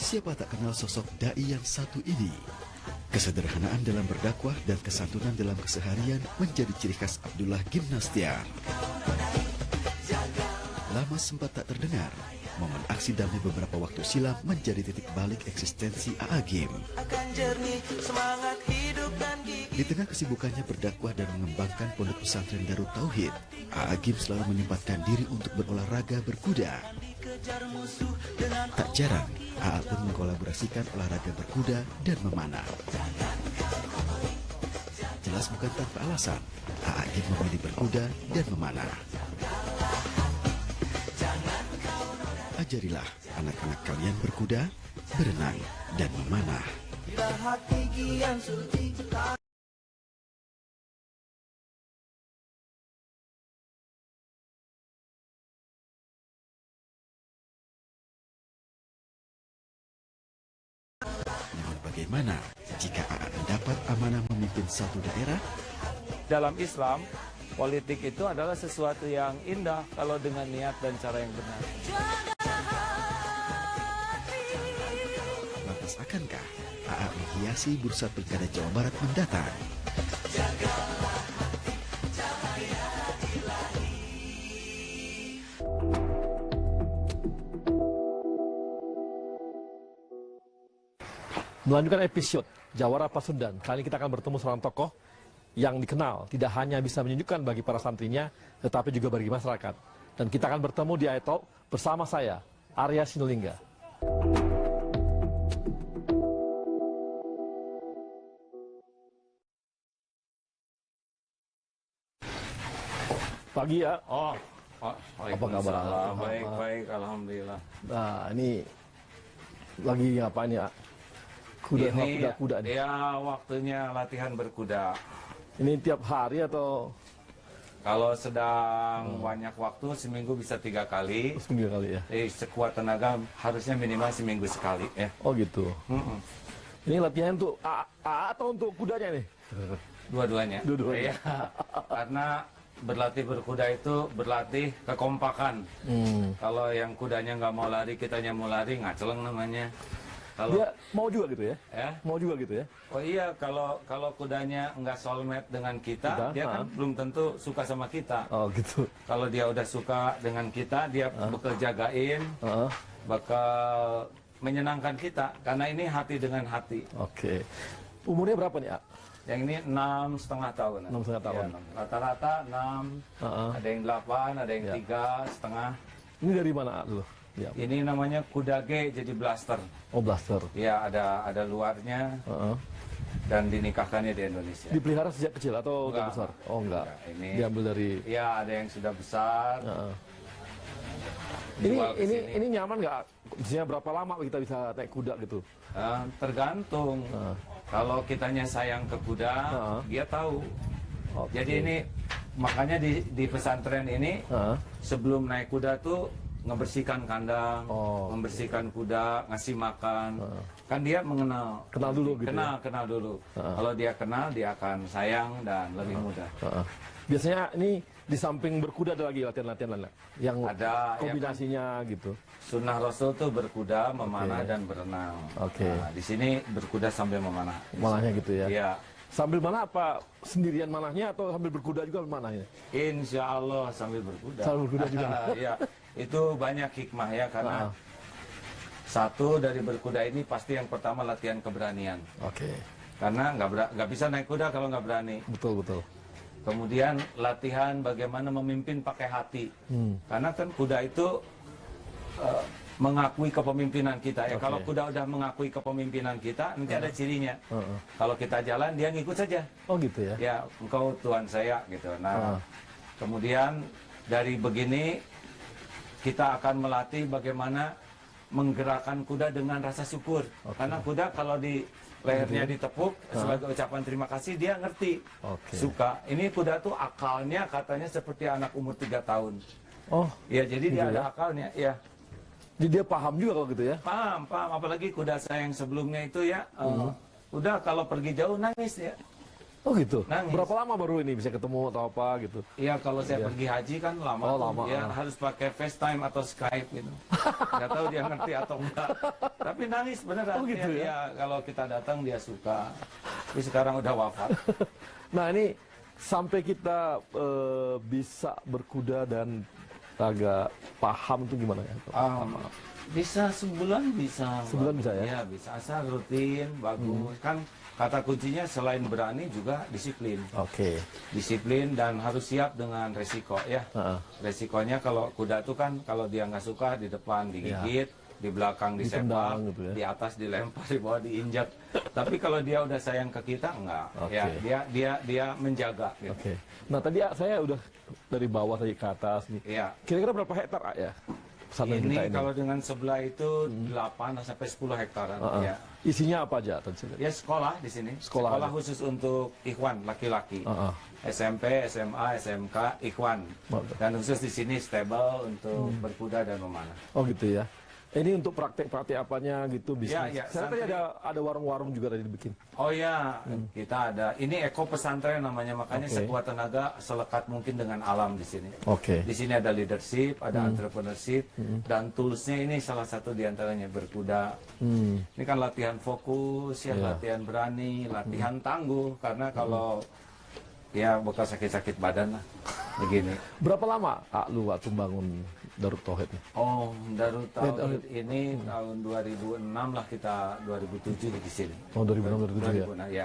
Siapa tak kenal sosok dai yang satu ini? Kesederhanaan dalam berdakwah dan kesantunan dalam keseharian menjadi ciri khas Abdullah Gimnastiar. Lama sempat tak terdengar, momen aksi damai beberapa waktu silam menjadi titik balik eksistensi AA Gim. Di tengah kesibukannya berdakwah dan mengembangkan pondok pesantren Darut Tauhid, AA Gim selalu menyempatkan diri untuk berolahraga berkuda. Tak jarang, AA pun mengkolaborasikan olahraga berkuda dan memanah. Jelas bukan tanpa alasan, AA Gim memilih berkuda dan memanah. Ajarilah anak-anak kalian berkuda, berenang, dan memanah. Namun bagaimana jika AA mendapat amanah memimpin satu daerah? Dalam Islam, politik itu adalah sesuatu yang indah kalau dengan niat dan cara yang benar. Lantas akankah AA menghiasi bursa pilkada Jawa Barat mendatang? Melanjutkan episode Jawara Pasundan, kali ini kita akan bertemu seorang tokoh yang dikenal tidak hanya bisa menyejukkan bagi para santrinya, tetapi juga bagi masyarakat. Dan kita akan bertemu di iTalk bersama saya, Arya Sinulinga. Pagi ya. Apa kabar? Baik, alhamdulillah. Nah, ini lagi ngapain ya? Kuda nih. Ya, waktunya latihan berkuda. Ini tiap hari atau? Kalau sedang banyak waktu, seminggu bisa 3 kali. Seminggu kali ya? Sekuat tenaga harusnya minimal seminggu sekali ya. Oh gitu. Ini latihan untuk AA atau untuk kudanya nih? Dua-duanya. Iya. Karena berlatih berkuda itu berlatih kekompakan. Kalau yang kudanya nggak mau lari, kitanya mau lari, ngaceleng namanya. Kalau dia mau juga gitu ya? Mau juga gitu ya? Oh iya, kalau kudanya nggak soulmate dengan kita, dia kan belum tentu suka sama kita. Oh gitu. Kalau dia udah suka dengan kita, dia bakal jagain, bakal menyenangkan kita. Karena ini hati dengan hati. Oke. Umurnya berapa nih, A? Yang ini 6,5 tahun. 6,5 tahun. Ya, rata-rata 6, ada yang 8, ada yang 3,5. Ini dari mana, A, dulu? Ya. Ini namanya kuda G, jadi blaster. Oh, blaster. Ya, ada luarnya. Dan dinikahkannya di Indonesia. Dipelihara sejak kecil atau enggak, besar? Oh, enggak. Ini diambil dari. Ya, ada yang sudah besar. Ini nyaman nggak? Maksudnya berapa lama kita bisa naik kuda gitu? Tergantung. Kalau kitanya sayang ke kuda, dia tahu. Jadi ini makanya di pesantren ini sebelum naik kuda tuh ngebersihkan kandang, membersihkan kuda, ngasih makan. Kan dia mengenal. Kenal dulu gitu. Kenal dulu. Kalau dia kenal, dia akan sayang dan lebih mudah. Biasanya ini di samping berkuda ada lagi latihan-latihan lain yang ada kombinasinya ya kan? Gitu. Sunnah Rasul tuh berkuda, memanah dan berenang. Nah, di sini berkuda sambil memanah. Manahnya gitu ya? Iya. Sambil manah apa sendirian manahnya atau sambil berkuda juga manahnya? Insya Allah sambil berkuda. Sambil berkuda juga. Iya. Itu banyak hikmah ya karena satu dari berkuda ini pasti yang pertama latihan keberanian. Karena nggak bisa naik kuda kalau nggak berani. Betul. Kemudian latihan bagaimana memimpin pakai hati. Karena kan kuda itu mengakui kepemimpinan kita ya. Kalau kuda udah mengakui kepemimpinan kita, nanti ada cirinya. Kalau kita jalan, dia ngikut saja. Oh gitu ya? Ya, engkau tuan saya gitu. Nah, kemudian dari begini kita akan melatih bagaimana menggerakkan kuda dengan rasa syukur. Karena kuda kalau di lehernya ditepuk sebagai ucapan terima kasih, dia ngerti, suka. Ini kuda tuh akalnya katanya seperti anak umur 3 tahun. Oh, ya jadi gitu dia ya? ada akalnya, ya. Jadi dia paham juga kalau gitu ya? Paham. Apalagi kuda saya yang sebelumnya itu ya, kuda kalau pergi jauh nangis ya. Oh gitu. Nangis. Berapa lama baru ini bisa ketemu atau apa gitu? Iya, kalau saya pergi haji kan lama. Oh, tuh. lama. Ya, harus pakai FaceTime atau Skype gitu. Nggak tahu dia ngerti atau enggak. Tapi nangis beneran. Oh, gitu ya? Ya, kalau kita datang dia suka. Tapi sekarang udah wafat. Nah ini sampai kita bisa berkuda dan agak paham itu gimana ya? Bisa sebulan bisa. Sebulan bisa ya? Iya, bisa. Asal rutin, bagus. Kan kata kuncinya selain berani juga disiplin. Oke. Disiplin dan harus siap dengan resiko ya. Resikonya kalau kuda itu kan kalau dia nggak suka di depan digigit, di belakang disepak, Ditendang gitu ya. di atas dilempar, di bawah diinjak. Tapi kalau dia udah sayang ke kita enggak. Oke. Ya dia menjaga gitu. Oke. Nah tadi saya udah dari bawah tadi ke atas nih. Iya. Kira-kira berapa hektar ya? Pesantren kita Ini kalau dengan sebelah itu 8 sampai 10 hektaran ya. Isinya apa aja tadi? Ya sekolah di sini. Sekolah. Khusus untuk ikhwan laki-laki. SMP, SMA, SMK, ikhwan. Dan khusus di sini stable untuk berkuda dan memanah. Oh gitu ya. Ini untuk praktek-praktek apanya gitu bisnis. Ya, Saya tadi ada warung-warung juga tadi dibikin. Oh ya, kita ada. Ini eko pesantren namanya, makanya sekuat tenaga selekat mungkin dengan alam di sini. Oke. Di sini ada leadership, ada entrepreneurship, dan toolsnya ini salah satu diantaranya berkuda. Ini kan latihan fokus, ya latihan berani, latihan tangguh. Karena kalau ya bakal sakit-sakit badan lah, begini. Berapa lama lu waktu bangun Darut Tauhid? Oh, Darut Tauhid ini tahun 2006 lah, kita 2007 di sini. Oh 2006 2007 ya. 2006, ya.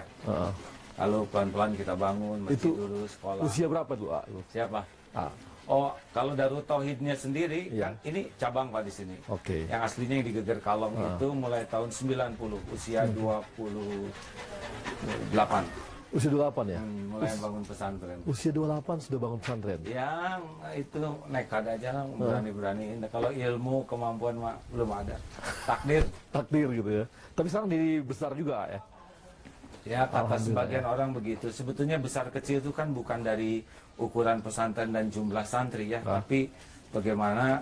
Lalu pelan-pelan kita bangun, masih dulu sekolah. Usia berapa tuh lu? Siapa? Ah. Oh, kalau Darut Tauhidnya sendiri kan ini cabang Pak di sini. Oke. Yang aslinya yang di Geger Kalong itu mulai tahun 90, usia 28. Usia 28 ya? Mulai bangun pesantren. Usia 28 sudah bangun pesantren. Yang itu nekat aja lah, berani-berani. Kalau ilmu, kemampuan mah belum ada. Takdir. Takdir gitu ya. Tapi sekarang jadi besar juga ya? Ya, kata sebagian orang begitu. Sebetulnya besar kecil itu kan bukan dari ukuran pesantren dan jumlah santri ya, tapi bagaimana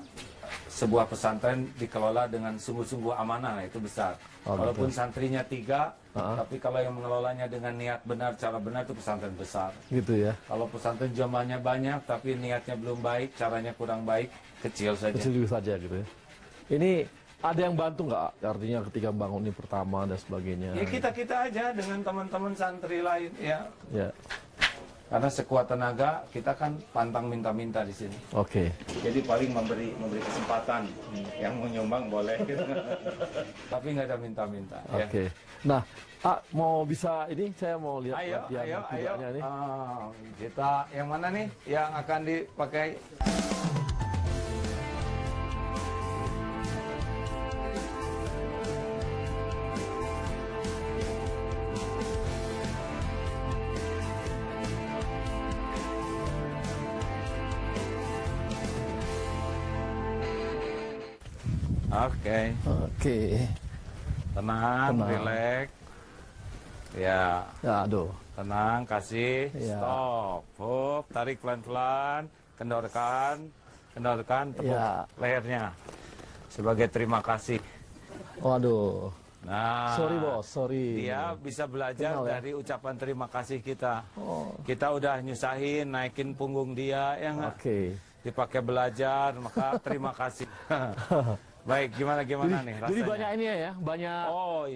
sebuah pesantren dikelola dengan sungguh-sungguh amanah, itu besar. Walaupun santrinya 3, tapi kalau yang mengelolanya dengan niat benar, cara benar, itu pesantren besar. Gitu ya. Kalau pesantren jumlahnya banyak, tapi niatnya belum baik, caranya kurang baik, kecil saja. Kecil juga saja gitu ya. Ini ada yang bantu nggak? Artinya ketika bangun ini pertama dan sebagainya. Ya kita-kita aja dengan teman-teman santri lain ya. Ya. Karena sekuat tenaga kita kan pantang minta-minta di sini. Oke. Jadi paling memberi kesempatan, yang mau nyumbang boleh. Tapi nggak ada minta-minta. Oke. Nah, mau bisa ini saya mau lihat Ayo. kudanya nih. Kita yang mana nih yang akan dipakai? Oke. Tenang, rileks. Ya. Ya, aduh. Tenang, kasih. Ya. Stop. Hop, tarik pelan-pelan. Kendorkan, tepuk lehernya. Sebagai terima kasih. Waduh. Nah, Sorry bos, sorry. Dia bisa belajar Kenal, ya? dari ucapan terima kasih kita. Oh. Kita udah nyusahin, naikin punggung dia, ya nggak? Oke. Dipakai belajar, maka terima kasih. Baik, gimana nih rasanya? Jadi banyak ini ya,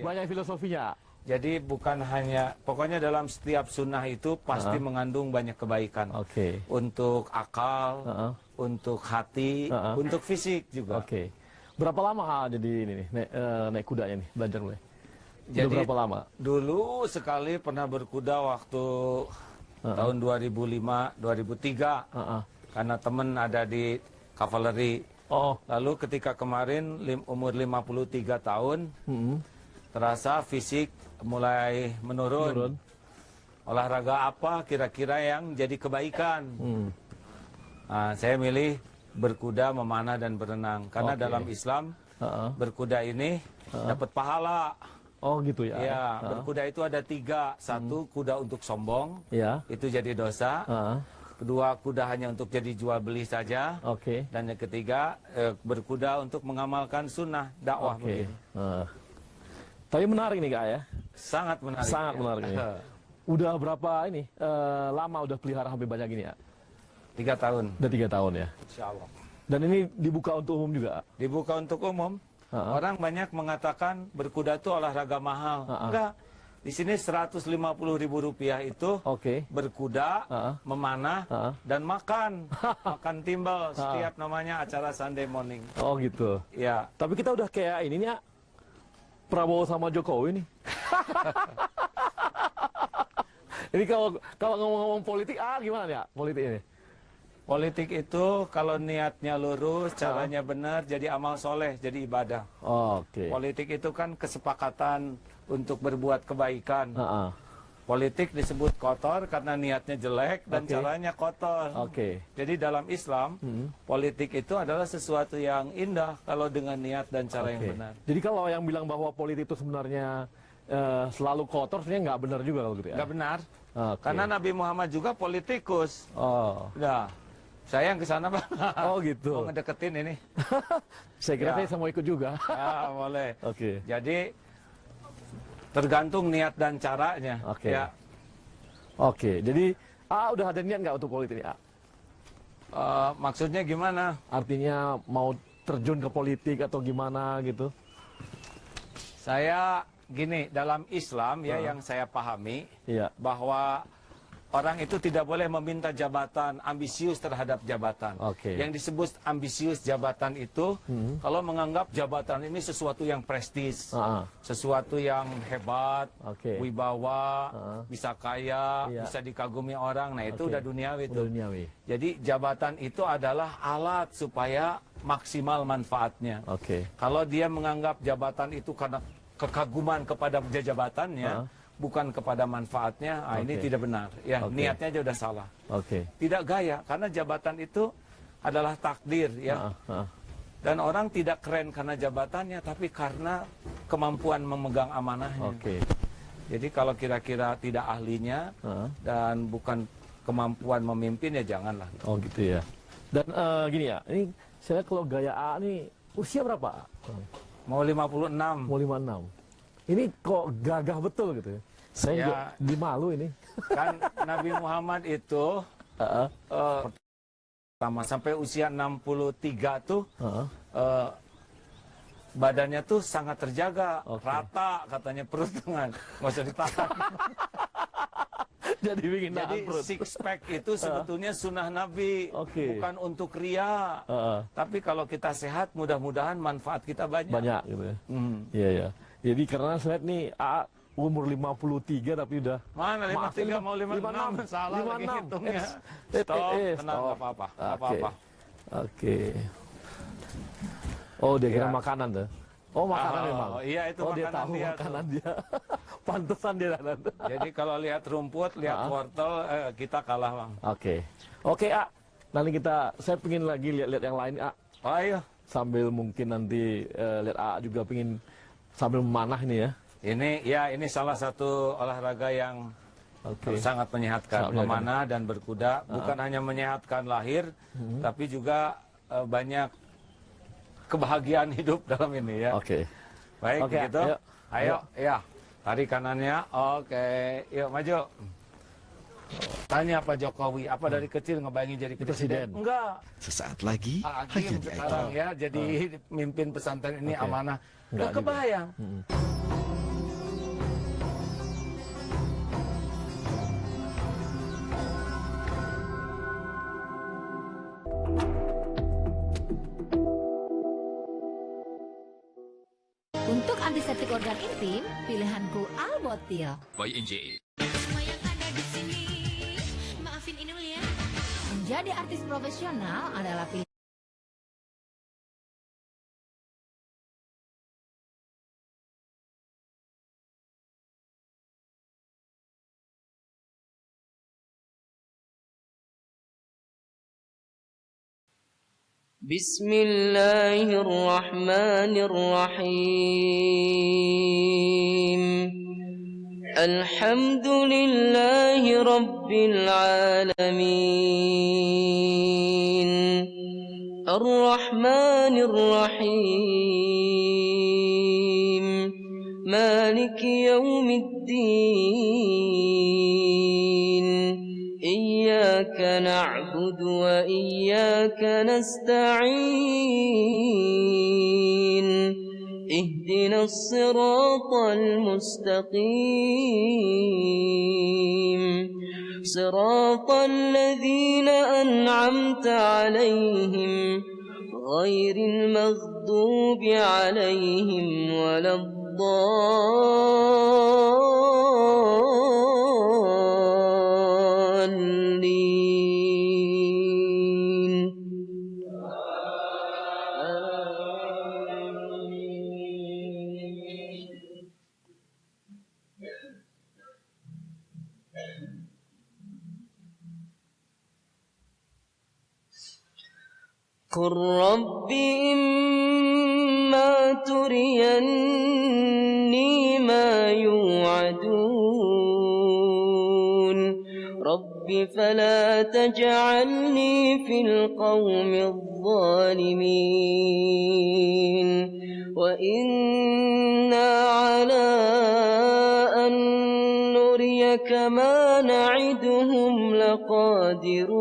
banyak filosofinya. Jadi bukan hanya, pokoknya dalam setiap sunnah itu pasti mengandung banyak kebaikan. Oke. Untuk akal, untuk hati, untuk fisik juga. Oke. Berapa lama jadi ini nih, naik kudanya nih, belajar mulai? Jadi berapa lama? Dulu sekali pernah berkuda waktu tahun 2005, 2003. Karena temen ada di kavaleri. Oh. Lalu ketika kemarin umur 53 tahun, terasa fisik mulai menurun. Olahraga apa kira-kira yang jadi kebaikan? Nah, saya milih berkuda, memanah, dan berenang. Karena dalam Islam, berkuda ini dapat pahala. Oh gitu ya? Ya, berkuda itu ada 3. Satu, kuda untuk sombong, itu jadi dosa. Kedua, kuda hanya untuk jadi jual beli saja. Oke. Dan yang ketiga, berkuda untuk mengamalkan sunnah dakwah begini. Tapi menarik nih Kak ya? Sangat menarik. Sangat menarik nih. Udah berapa ini lama udah pelihara Habib banyak gini ya? 3 tahun. Udah 3 tahun ya. Insya Allah. Dan ini dibuka untuk umum juga? Dibuka untuk umum. Orang banyak mengatakan berkuda itu olahraga mahal. Enggak. Di sini Rp150.000 itu berkuda, memanah, dan makan. Makan timbal setiap namanya acara Sunday morning. Oh gitu. Ya. Tapi kita udah kayak ini nih ya, Prabowo sama Jokowi nih. Ini kalau ngomong-ngomong politik, gimana ya politik ini? Politik itu kalau niatnya lurus, caranya benar, jadi amal soleh, jadi ibadah. Politik itu kan kesepakatan untuk berbuat kebaikan. Politik disebut kotor karena niatnya jelek dan caranya kotor. Jadi dalam Islam, politik itu adalah sesuatu yang indah kalau dengan niat dan cara yang benar. Jadi kalau yang bilang bahwa politik itu sebenarnya selalu kotor, sebenarnya nggak benar juga kalau gitu ya? Nggak benar. Karena Nabi Muhammad juga politikus. Nah, saya yang kesana Pak. Oh gitu. Mau ngedeketin ini. Saya kira saya mau ikut juga. Ya boleh. Jadi tergantung niat dan caranya. Ya. Jadi udah ada niat nggak untuk politik ini? Maksudnya gimana? Artinya mau terjun ke politik atau gimana gitu? Saya gini, dalam Islam ya yang saya pahami bahwa orang itu tidak boleh meminta jabatan, ambisius terhadap jabatan. Yang disebut ambisius jabatan itu kalau menganggap jabatan ini sesuatu yang prestis, sesuatu yang hebat, wibawa, bisa kaya, bisa dikagumi orang. Nah itu udah duniawi itu. Jadi jabatan itu adalah alat supaya maksimal manfaatnya. Kalau dia menganggap jabatan itu karena kekaguman kepada jabatannya, bukan kepada manfaatnya, ini tidak benar. Ya, niatnya aja udah salah. Tidak gaya, karena jabatan itu adalah takdir, ya. Dan orang tidak keren karena jabatannya, tapi karena kemampuan memegang amanahnya. Jadi kalau kira-kira tidak ahlinya dan bukan kemampuan memimpin, ya janganlah. Oh gitu ya. Dan gini ya, ini saya kalau gaya A ini usia berapa? Mau 56. Mau 56. Ini kok gagah betul gitu ya. Saya juga dimalu ini. Kan Nabi Muhammad itu pertama sampai usia 63 tuh badannya tuh sangat terjaga, rata katanya perut dengan nggak usah ditahan. Jadi six pack itu sebetulnya sunnah Nabi, bukan untuk ria. Tapi kalau kita sehat, mudah-mudahan manfaat kita banyak. Banyak gitu ya. Iya ya. Jadi karena saya lihat nih umur 53 tapi udah. Mana 53 mau 56? Salah 56. Lagi hitungnya. Stop, tenang, nggak apa-apa. Oh dia kira makanan tuh. Oh makanan memang. Iya itu makanan dia tahu makanan dia. Pantesan dia dan. Jadi kalau lihat rumput, lihat wortel, kita kalah Bang. Oke nanti saya pengen lagi lihat yang lain Ayo. Sambil mungkin nanti lihat juga pengen sambil memanah ini ya. Ini salah satu olahraga yang sangat menyehatkan. Memanah dan berkuda bukan hanya menyehatkan lahir, tapi juga banyak kebahagiaan hidup dalam ini ya. Baik begitu. Ayo, ya. Tarik kanannya. Yuk maju. Tanya Pak Jokowi, apa dari kecil ngebayangin jadi presiden? Enggak. Sesaat lagi hanya sekarang ya, jadi mimpin pesantren ini amanah. Enggak kebayang. Untuk antiseptik organ intim, pilihanku Albotil. YNJ. Semua yang ada di sini, maafin Inul ya. Menjadi artis profesional adalah pilihan. بسم الله الرحمن الرحيم الحمد لله رب العالمين الرحمن الرحيم مالك يوم الدين إياك نعبد وإياك نستعين اهدنا الصراط المستقيم صراط الذين أنعمت عليهم غير المغضوب عليهم ولا الضالين قل رب إما تريني ما يوعدون رب فلا تجعلني في القوم الظالمين وإنا على أن نريك ما نعدهم لقادرون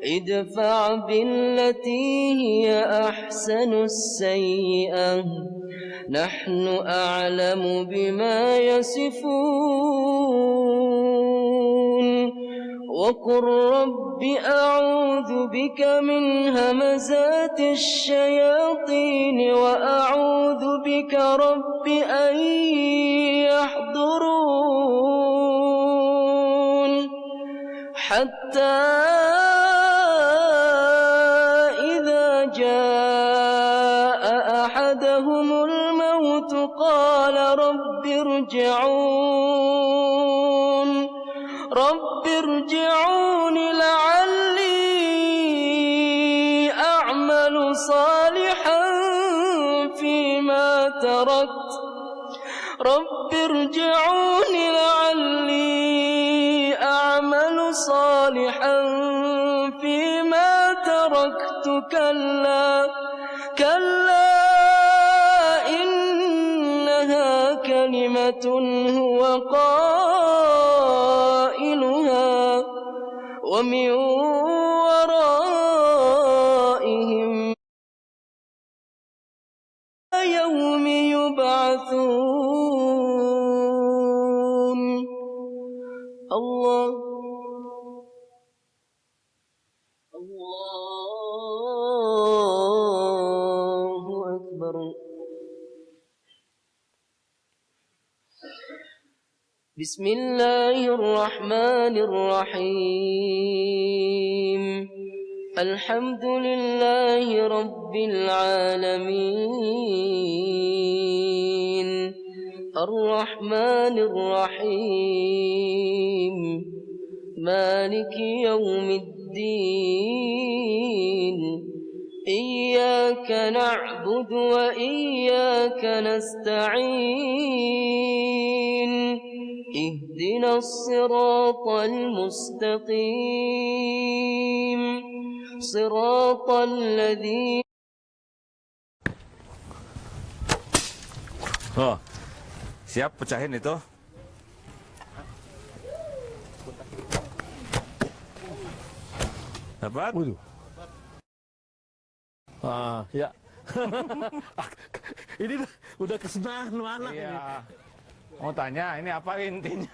ادفع بالتي هي أحسن السيئة نحن أعلم بما يصفون وقل رب أعوذ بك من همزات الشياطين وأعوذ بك رب أن يحضرون حتى إذا جاء أحدهم الموت قال رب ارجعون لعلي أعمل صالحا فيما تركت رب ارجعون لعلي أعمل صالحا فيما تركت كلا إنها كلمة هو قائلها ومن ورائهم يوم يبعثون الله أكبر بسم الله الرحمن الرحيم الحمد لله رب العالمين الرحمن الرحيم مالك يوم الدين إياك نعبد وإياك نستعين اهدنا الصراط المستقيم صراط الذين Oh, siap pecahin itu. Dapat? Waduh. Ya. Ini udah kesenangan mana ini? Iya. Mau tanya, ini apa intinya?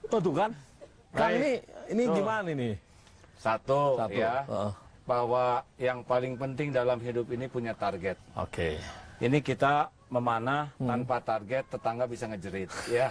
Oh, tuh kan. Kang, Baik. ini Tuh. gimana ini? Satu. Satu. Ya, Heeh. bahwa yang paling penting dalam hidup ini punya target. Oke. Ini kita memanah tanpa target, tetangga bisa ngejerit, ya.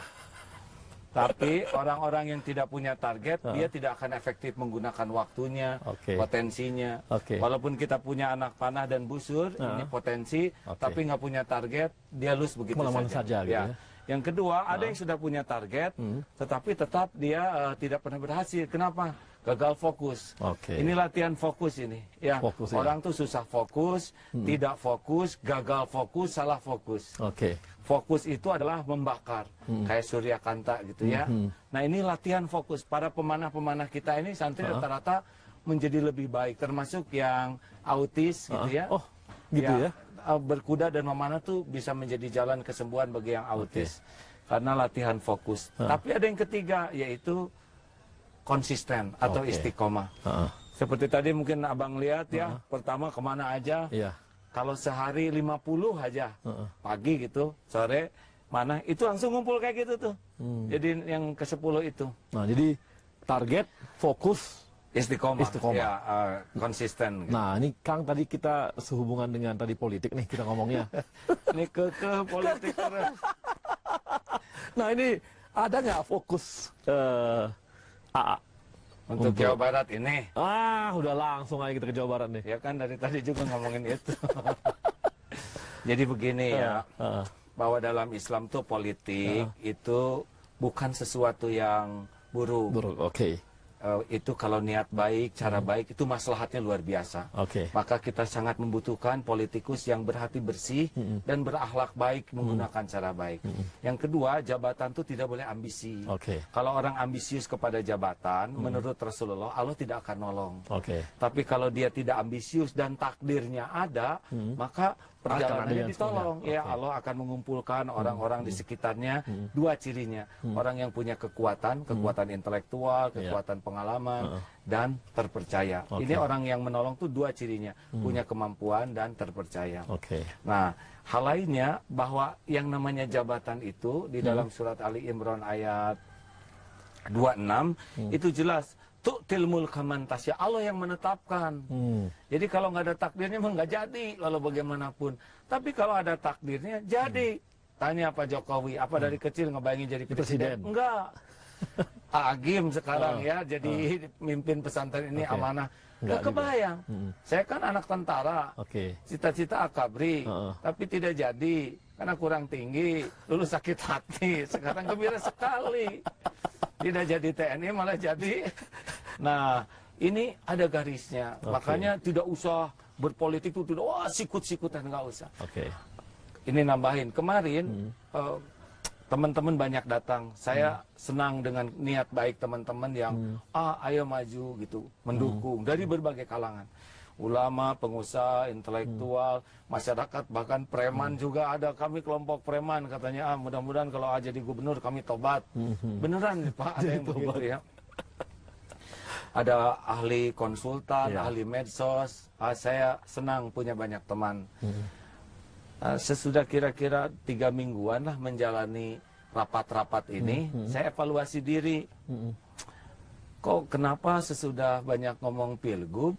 Tapi orang-orang yang tidak punya target, dia tidak akan efektif menggunakan waktunya, Oke. potensinya. Oke. Walaupun kita punya anak panah dan busur, ini potensi, Oke. tapi nggak punya target, dia lulus begitu Kemana-mana saja gitu ya. Yang kedua, ada yang sudah punya target, tetapi tetap dia tidak pernah berhasil. Kenapa? Gagal fokus. Oke. Ini latihan fokus ini. Ya, Fokus, ya. orang tuh susah fokus, tidak fokus, gagal fokus, salah fokus. Oke. Fokus itu adalah membakar, kayak Surya Kanta gitu ya. Nah ini latihan fokus. Para pemanah-pemanah kita ini santri rata-rata menjadi lebih baik, termasuk yang autis gitu ya. Oh, gitu ya. Berkuda dan memanah tuh bisa menjadi jalan kesembuhan bagi yang autis. Karena latihan fokus. Tapi ada yang ketiga, yaitu konsisten atau Oke. istiqomah. Seperti tadi mungkin abang lihat ya, pertama kemana aja. Iya. Kalau sehari 50 aja, pagi gitu, sore mana, itu langsung ngumpul kayak gitu tuh. Jadi yang ke-10 itu. Nah, jadi target, fokus, Istiqomah. Istiqomah. Ya, konsisten. Gitu. Nah, ini Kang tadi kita sehubungan dengan tadi politik nih kita ngomongnya. Ini ke politik terus. Nah, ini ada nggak fokus AA? Untuk Jawa Barat ini. Udah langsung aja kita ke Jawa Barat nih. Ya kan dari tadi juga ngomongin itu. Jadi begini ya, bahwa dalam Islam tuh politik itu bukan sesuatu yang buruk. Oke. Itu kalau niat baik, cara baik, itu maslahatnya luar biasa. Oke. Maka kita sangat membutuhkan politikus yang berhati bersih dan berakhlak baik menggunakan cara baik. Yang kedua, jabatan itu tidak boleh ambisi. Oke. Kalau orang ambisius kepada jabatan, menurut Rasulullah, Allah tidak akan nolong. Oke. Tapi kalau dia tidak ambisius dan takdirnya ada, maka perjalanannya Akan ada ditolong. yang Ya, Allah akan mengumpulkan orang-orang di sekitarnya. Dua cirinya, orang yang punya kekuatan intelektual, kekuatan pengalaman, dan terpercaya. Ini orang yang menolong tuh dua cirinya, punya kemampuan dan terpercaya. Oke. Nah, hal lainnya bahwa yang namanya jabatan itu di dalam surat Ali Imran ayat 26 itu jelas. Tu'til mulka man tasya, Allah yang menetapkan. Jadi kalau nggak ada takdirnya mah nggak jadi, walau bagaimanapun. Tapi kalau ada takdirnya jadi. Tanya Pak Jokowi, apa dari kecil ngebayangin jadi presiden? Enggak. Agim sekarang ya jadi mimpin pesantren ini amanah. Nggak kebayang. Saya kan anak tentara. Cita-cita akabri, tapi tidak jadi karena kurang tinggi, dulu sakit hati, sekarang gembira sekali. Tidak jadi TNI malah jadi. Nah, ini ada garisnya. Makanya tidak usah berpolitik itu tidak sikut-sikutan, nggak usah. Ini nambahin. Kemarin teman-teman banyak datang. Saya senang dengan niat baik teman-teman yang ayo maju gitu, mendukung dari berbagai kalangan. Ulama, pengusaha, intelektual, masyarakat, bahkan preman juga ada. Kami kelompok preman katanya, mudah-mudahan kalau jadi gubernur kami tobat. Beneran nih Pak, ada yang begitu ya. Ada ahli konsultan, ahli medsos. Saya senang punya banyak teman. Sesudah kira-kira 3 mingguan lah menjalani rapat-rapat ini, saya evaluasi diri. Kok kenapa sesudah banyak ngomong pilgub,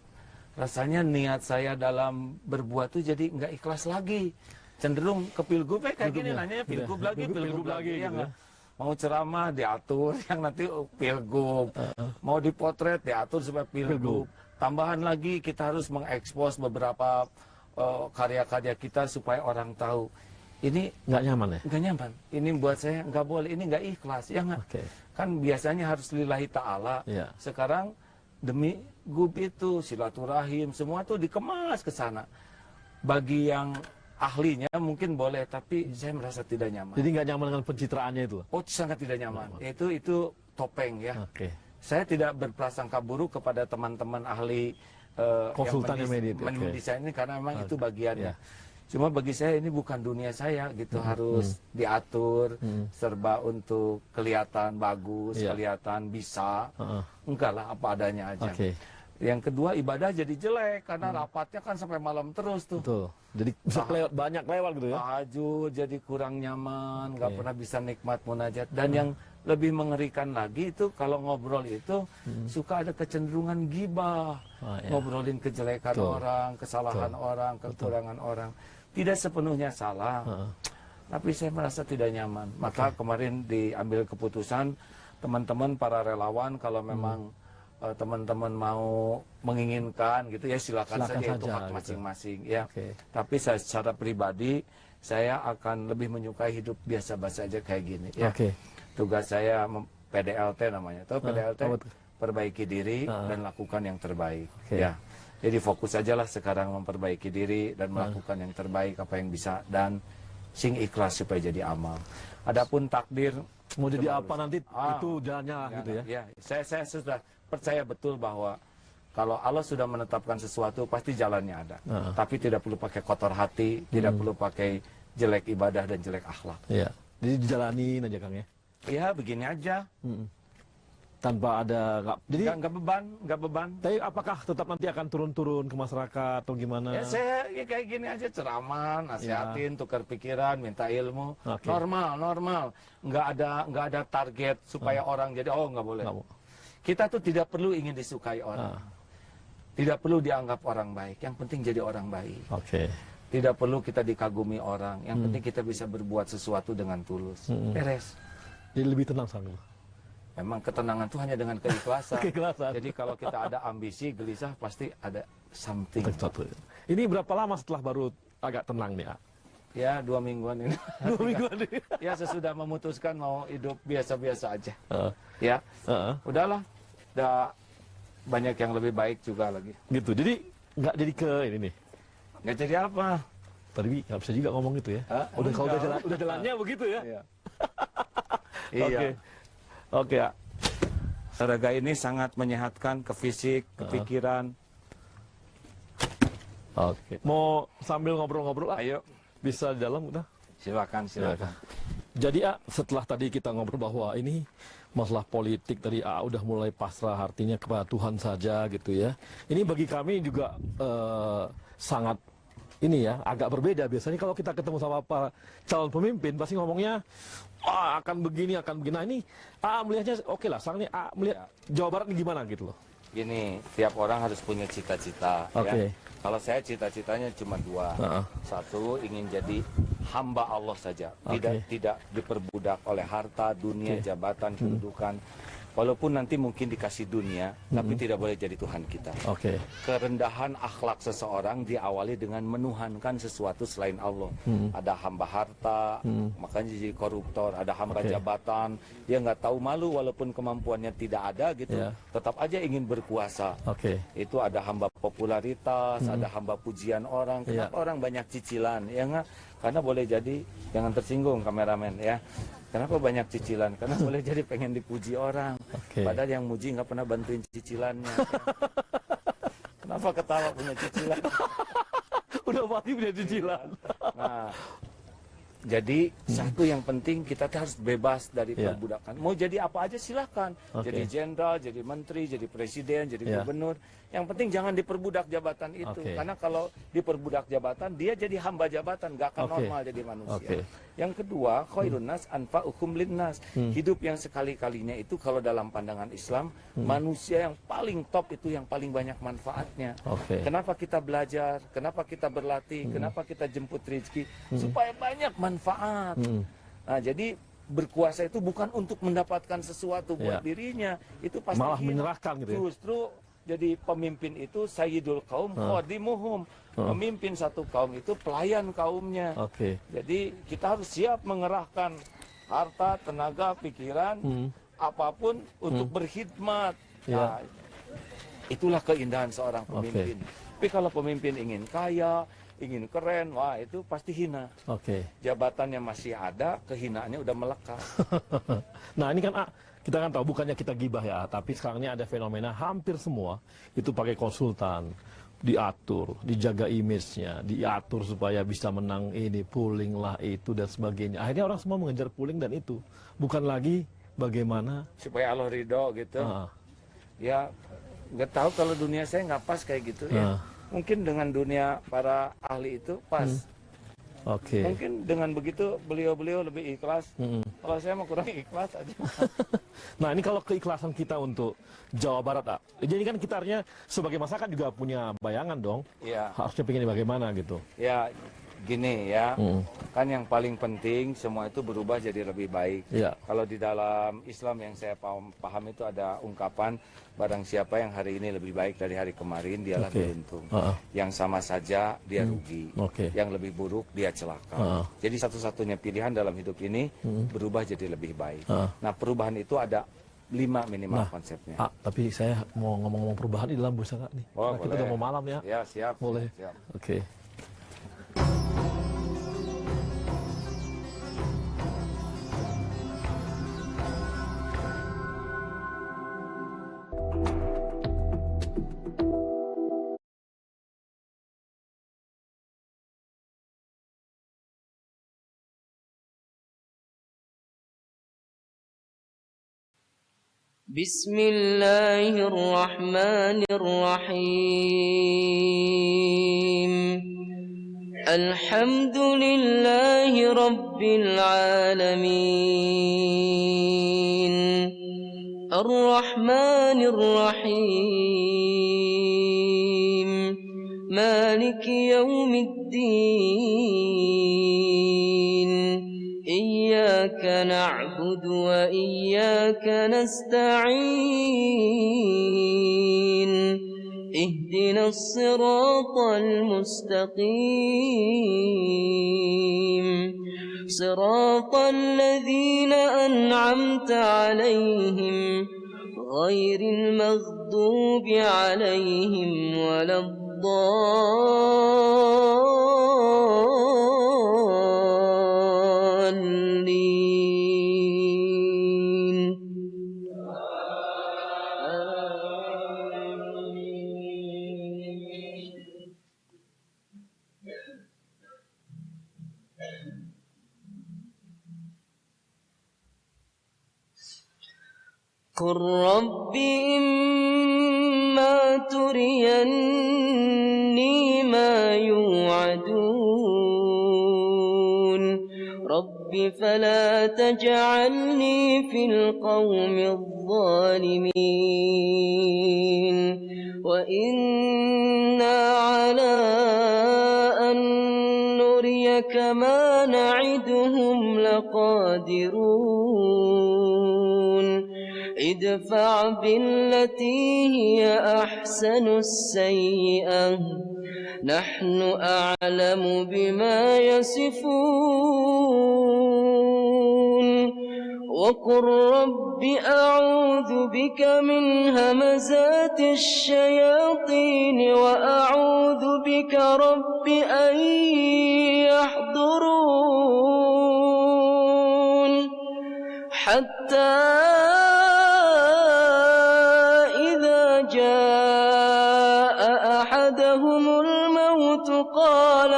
rasanya niat saya dalam berbuat tuh jadi nggak ikhlas lagi. Cenderung ke pilgub kayak gini nanya pilgub lagi ya gitu. Mau ceramah diatur yang nanti pilgub. Mau dipotret diatur supaya pilgub. Tambahan lagi kita harus mengekspos beberapa karya-karya kita supaya orang tahu. Ini nggak nyaman ya? Nggak nyaman. Ini buat saya nggak boleh. Ini nggak ikhlas. Ya nggak? Kan biasanya harus lillahi ta'ala. Sekarang demi gub itu silaturahim semua tuh dikemas ke sana. Bagi yang ahlinya mungkin boleh, tapi saya merasa tidak nyaman. Jadi nggak nyaman dengan pencitraannya itu? Oh, sangat tidak nyaman. Itu topeng ya. Saya tidak berprasangka buruk kepada teman-teman ahli konsultan yang mendesain ini karena memang itu bagiannya. Cuma bagi saya ini bukan dunia saya gitu, harus diatur serba untuk kelihatan bagus, kelihatan bisa. Enggak lah, apa adanya aja. Yang kedua, ibadah jadi jelek karena rapatnya kan sampai malam terus tuh. Betul. Jadi bisa banyak lewat gitu ya. Tahajud jadi kurang nyaman, nggak pernah bisa nikmat munajat. Dan yang lebih mengerikan lagi itu kalau ngobrol itu suka ada kecenderungan gibah. Ngobrolin kejelekan orang, kesalahan orang, kekurangan orang. Tidak sepenuhnya salah, tapi saya merasa tidak nyaman. Maka kemarin diambil keputusan teman-teman para relawan kalau memang teman-teman mau menginginkan gitu ya silakan saja itu hak masing-masing ya. Tapi saya secara pribadi saya akan lebih menyukai hidup biasa-biasa aja kayak gini ya. Tugas saya PDLT namanya. Tahu PDLT? Perbaiki diri dan lakukan yang terbaik ya. Jadi fokus aja lah sekarang memperbaiki diri dan melakukan yang terbaik apa yang bisa dan sing ikhlas supaya jadi amal. Adapun takdir mau jadi apa nanti itu jalannya gitu ya. Ya, saya sudah percaya betul bahwa kalau Allah sudah menetapkan sesuatu pasti jalannya ada. Tapi tidak perlu pakai kotor hati, tidak perlu pakai jelek ibadah dan jelek akhlak. Iya. Jadi dijalanin aja Kang ya. Ya begini aja. tanpa ada jadi nggak beban. tapi apakah tetap nanti akan turun-turun ke masyarakat atau gimana? Ya saya kayak gini aja, ceramah, nasihatin, tukar pikiran, minta ilmu, Oke. normal, nggak ada target supaya orang jadi nggak boleh. Nggak mau. Kita tuh tidak perlu ingin disukai orang, tidak perlu dianggap orang baik, yang penting jadi orang baik. Oke. Tidak perlu kita dikagumi orang, yang penting kita bisa berbuat sesuatu dengan tulus. Beres. Jadi lebih tenang sekarang. Memang ketenangan itu hanya dengan keikhlasan. Keikhlasan. Jadi kalau kita ada ambisi, gelisah, pasti ada something. Sesuatu. Ini berapa lama setelah baru agak tenang nih? Ya 2 mingguan ini. 2 mingguan nih. Ya sesudah memutuskan mau hidup biasa-biasa aja. Uh, Ya, uh, udahlah. Udah banyak yang lebih baik juga lagi. gitu. Jadi nggak jadi ke ini nih. Nggak jadi apa? Tadi nggak bisa juga ngomong gitu ya. Enggak. Kalau udah jalannya begitu ya. Iya. Oke. Oke ya. Olahraga ini sangat menyehatkan ke fisik, ke pikiran. Oke. Mau sambil ngobrol-ngobrol? Ayo, Bisa di dalam udah. silakan. Jadi setelah tadi kita ngobrol bahwa ini masalah politik tadi udah mulai pasrah artinya kepada Tuhan saja gitu ya. Ini bagi kami juga sangat ini ya agak berbeda. Biasanya kalau kita ketemu sama para calon pemimpin pasti ngomongnya akan begini. Nah ini melihatnya oke lah. Sekarang ini melihat Jawa Barat ini gimana gitu loh. Gini, tiap orang harus punya cita-cita. Oke. Ya. Kalau saya cita-citanya cuma 2. Satu, ingin jadi hamba Allah saja, tidak diperbudak oleh harta, dunia, jabatan, kedudukan. Walaupun nanti mungkin dikasih dunia, tapi tidak boleh jadi Tuhan kita. Oke. Kerendahan akhlak seseorang diawali dengan menuhankan sesuatu selain Allah. Ada hamba harta, makanya jadi koruptor. Ada hamba jabatan, dia nggak tahu malu walaupun kemampuannya tidak ada gitu, tetap aja ingin berkuasa. Itu ada hamba popularitas, ada hamba pujian orang. Kenapa orang banyak cicilan? Ya nggak? Karena boleh jadi, jangan tersinggung kameramen ya. Kenapa banyak cicilan? Karena boleh jadi pengen dipuji orang. Padahal yang muji nggak pernah bantuin cicilannya. Kenapa ketawa punya cicilan? Udah pasti punya cicilan. Nah, jadi satu yang penting kita harus bebas dari perbudakan. Mau jadi apa aja silahkan. Jadi jenderal, jadi menteri, jadi presiden, jadi gubernur. Yang penting jangan diperbudak jabatan itu. Karena kalau diperbudak jabatan, dia jadi hamba jabatan, nggak akan normal jadi manusia. Yang kedua, khairun nas anfa'uhum linnas. Hidup yang sekali-kalinya itu kalau dalam pandangan Islam, manusia yang paling top itu yang paling banyak manfaatnya. Kenapa kita belajar? Kenapa kita berlatih? Kenapa kita jemput rezeki? Supaya banyak manfaat. Nah, jadi berkuasa itu bukan untuk mendapatkan sesuatu buat dirinya. Itu pasti malah menyerahkan gitu ya. Justru jadi pemimpin itu sayyidul kaum khadimuhum. Pemimpin satu kaum itu pelayan kaumnya. Jadi kita harus siap mengerahkan harta, tenaga, pikiran, apapun untuk berkhidmat. Nah, itulah keindahan seorang pemimpin. Tapi kalau pemimpin ingin kaya, ingin keren, wah itu pasti hina. Jabatannya masih ada, kehinaannya udah melekat. Nah ini kan kita kan tahu bukannya kita gibah ya, tapi sekarang ini ada fenomena hampir semua itu pakai konsultan, diatur, dijaga image-nya, diatur supaya bisa menang ini, pooling lah itu dan sebagainya. Akhirnya orang semua mengejar pooling dan itu bukan lagi bagaimana supaya Allah ridho gitu. Ya nggak tahu kalau dunia saya nggak pas kayak gitu ya. Mungkin dengan dunia para ahli itu pas. Mungkin dengan begitu beliau-beliau lebih ikhlas. Kalau saya mau kurang ikhlas aja. Nah ini kalau keikhlasan kita untuk Jawa Barat, jadi kan kita artinya sebagai masyarakat juga punya bayangan dong. Harusnya pengen bagaimana gitu. Ya gini ya, kan yang paling penting semua itu berubah jadi lebih baik. Kalau di dalam Islam yang saya paham itu ada ungkapan barang siapa yang hari ini lebih baik dari hari kemarin dialah beruntung. Yang sama saja dia rugi. Yang lebih buruk dia celaka. Jadi satu-satunya pilihan dalam hidup ini berubah jadi lebih baik. Nah perubahan itu ada 5 minimal konsepnya. Tapi saya mau ngomong-ngomong perubahan di dalam bursa nih. Kita udah mau malam ya. Ya siap. Boleh. Siap. بسم الله الرحمن الرحيم الحمد لله رب العالمين الرحمن الرحيم مالك يوم الدين إياك نعبد وإياك نستعين اهدنا الصراط المستقيم صراط الذين أنعمت عليهم غير المغضوب عليهم ولا الضالين قل رب إما تريني ما يوعدون رب فلا تجعلني في القوم الظالمين وإنا على أن نريك ما نعدهم لقادرون ادفع بالتي هي أحسن السيئة نحن أعلم بما يصفون وقل رب أعوذ بك من همزات الشياطين وأعوذ بك رب أن يحضرون حتى إذا جاء أحدهم الموت قال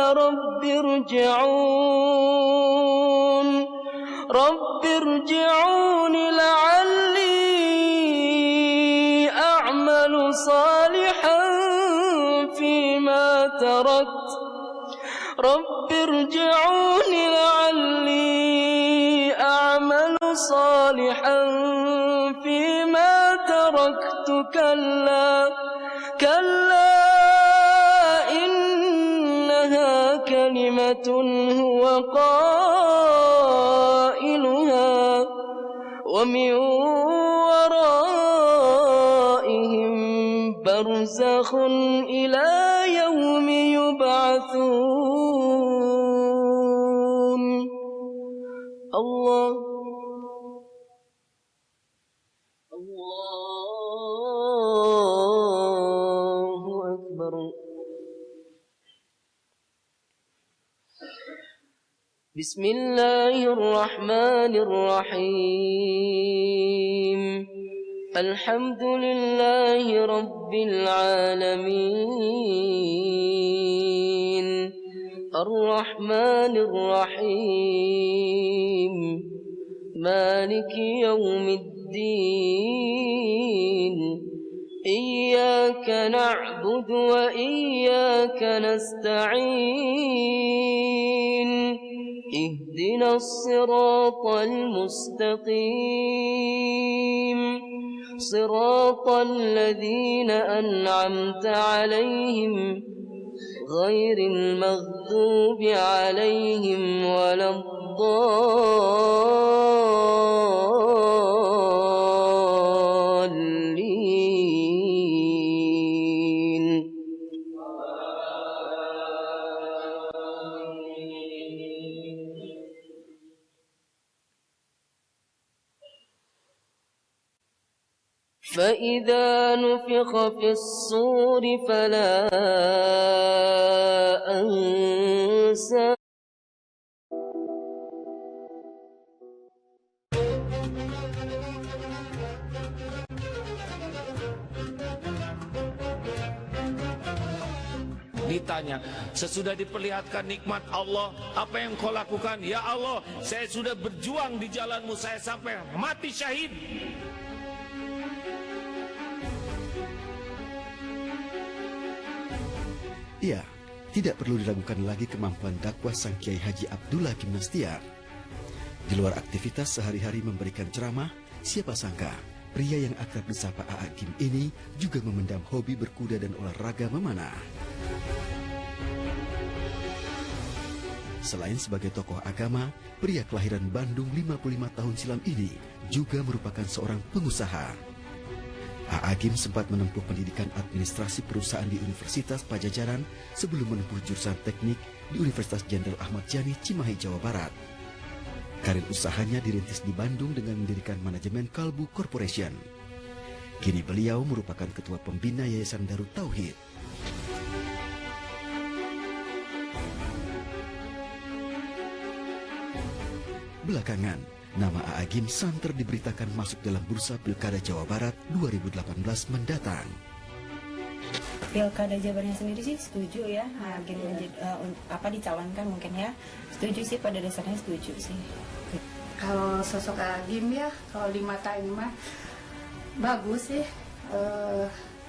رب ارجعون لعلي أعمل صالحا فيما تركت رب ارجعون لعلي أعمل صالحا فيما تركت كلا إنها كلمة هو قائلها ومن ورائهم برزخ إلى يوم يبعثون الله أكبر بسم الله الرحمن الرحيم الحمد لله رب العالمين الرحمن الرحيم مالك يوم الدين إياك نعبد وإياك نستعين اهدنا الصراط المستقيم صراط الذين أنعمت عليهم غير المغضوب عليهم ولا الضالين فإذا نفخ في الصور فلا أنساب Ditanya, sesudah diperlihatkan nikmat Allah, apa yang kau lakukan? Ya Allah, saya sudah berjuang di jalanmu, saya sampai mati syahid. Ya, tidak perlu diragukan lagi kemampuan dakwah Sang Kiai Haji Abdullah Gimnastiar. Di luar aktivitas sehari-hari memberikan ceramah, siapa sangka pria yang akrab disapa Aa Gim ini juga memendam hobi berkuda dan olahraga memanah. Selain sebagai tokoh agama, pria kelahiran Bandung 55 tahun silam ini juga merupakan seorang pengusaha. Aa Gim sempat menempuh pendidikan administrasi perusahaan di Universitas Pajajaran sebelum menempuh jurusan teknik di Universitas Jenderal Ahmad Yani, Cimahi, Jawa Barat. Karir usahanya dirintis di Bandung dengan mendirikan manajemen Kalbu Corporation. Kini beliau merupakan ketua pembina Yayasan Darut Tauhid. Belakangan, nama Aa Gim santer diberitakan masuk dalam bursa Pilkada Jawa Barat 2018 mendatang. Pilkada Jabarnya sendiri sih setuju ya, Gim dicalonkan mungkin ya. Setuju sih, pada dasarnya setuju sih. Kalau sosok Agim ya, kalau di mata ini mah bagus sih.